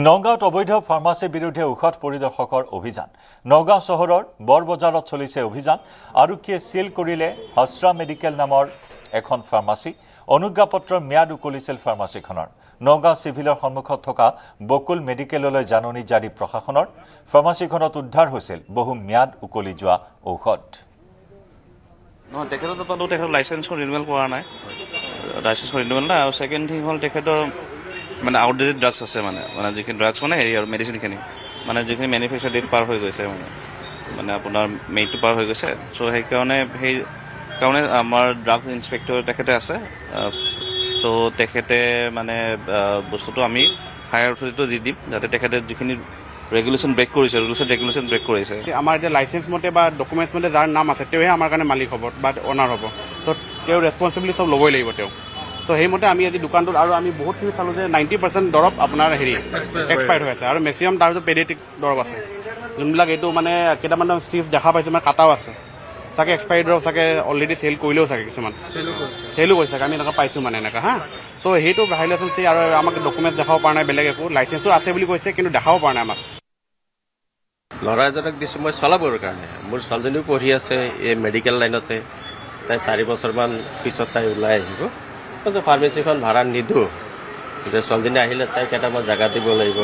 নগাঁৱত অবৈধ ফাৰ্মাচীৰ বিৰুদ্ধে ঔষধ পৰিদৰ্শকৰ অভিযান নগাঁও চহৰৰ বৰবজাৰত চলিছে অভিযান আৰক্ষীয়ে সিল কৰিলে হস্ৰা মেডিকেল নামৰ এখন ফাৰ্মাচী অনুজ্ঞাপত্ৰৰ ম্যাদ উকলিছিল ফাৰ্মাচীখনৰ নগাঁও সিভিলৰ সন্মুখত থকা বকুল মেডিকেললৈ জাননী জাৰি প্ৰশাসনৰ ফাৰ্মাচীখনত উদ্ধাৰ হৈছিল বহু ম্যাদ উকলি যোৱা ঔষধ তেখেতৰ লাইচেন্স ৰিনিউৱেল কৰা নাই লাইচেন্স ৰিনিউৱেল নাই আৰু সেকেন্ড থিং হ'ল তেখেতৰ মানে আউটডেটেড ড্ৰাগছ আছে মানে যিখিনি ড্ৰাগছ মানে হেৰি আৰু মেডিচিনখিনি মানে যিখিনি মেনুফেকচাৰ ডেট পাৰ হৈ গৈছে মানে আপোনাৰ মেইডটো পাৰ হৈ গৈছে চ' সেইকাৰণে আমাৰ ড্ৰাগছ ইনস্পেক্টৰ তেখেতে আছে চ' তেখেতে মানে বস্তুটো আমি হায়াৰ অথৰিটিটো দি দিম যাতে তেখেতে যিখিনি ৰেগুলেশ্যন ব্ৰেক কৰিছে আমাৰ এতিয়া লাইচেন্স মতে বা ডকুমেণ্টছ মতে যাৰ নাম আছে তেওঁহে আমাৰ কাৰণে মালিক হ'ব বা অনাৰ হ'ব চ' তেওঁ ৰেছপনচিবিলিটি চব ল'বই লাগিব তেওঁ চ' সেইমতে আমি আজি দোকানটোত আৰু আমি বহুতখিনি চালোঁ যে 90% দৰৱ আপোনাৰ হেৰি এক্সপায়াৰ্ড হৈ আছে আৰু মেক্সিমাম তাৰপিছত পেডিয়াট্ৰিক দৰৱ আছে যোনবিলাক এইটো মানে কেইটামান ষ্ট্ৰিপছ দেখা পাইছোঁ মানে কাটাও আছে চাগে এক্সপায়াৰ্ড দৰৱ চাগে অলৰেডি চেল কৰিলেও চাগে কিছুমান চেলো কৰিছে চাগে আমি এনেকুৱা পাইছোঁ মানে এনেকুৱা হা চ' সেইটো ভাইলেশ্যন চি আৰু আমাক ডকুমেণ্টছ দেখাব পৰা নাই বেলেগ একো লাইচেন্সো আছে বুলি কৈছে কিন্তু দেখাব পৰা নাই আমাক ল'ৰা এজনক দিছোঁ মই চলাবৰ কাৰণে মোৰ ছোৱালীজনীও পঢ়ি আছে এই মেডিকেল লাইনতে তাই 4 বছৰমান পিছত তাই ওলাই আহিব কিন্তু ফাৰ্মাচীখন ভাড়া নিদিওঁ যে ছোৱালীজনী আহিলে তাই কেইটামান জেগা দিব লাগিব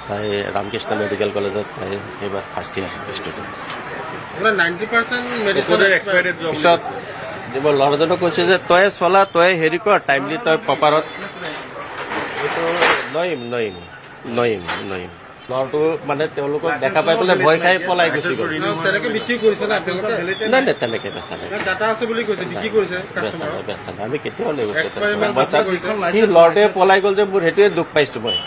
তাই ৰামকৃষ্ণ মেডিকেল কলেজত তাই এইবাৰ ফাৰ্ষ্ট ইয়াৰ ষ্টুডেণ্ট পিছত মই ল'ৰাজনক কৈছোঁ যে তই চলা তই হেৰি কৰ টাইমলি তই প্ৰপাৰত এইটো নয়িম ল'ৰাটো মানে তেওঁলোকক দেখা পাই পেলাই ভয় খাই পলাই গুচি গ'ল নাই তেনেকে বেচা নাই আমি কেতিয়াও সি ল'ৰাটোৱে পলাই গ'ল যে মোৰ সেইটোৱে দুখ পাইছোঁ মই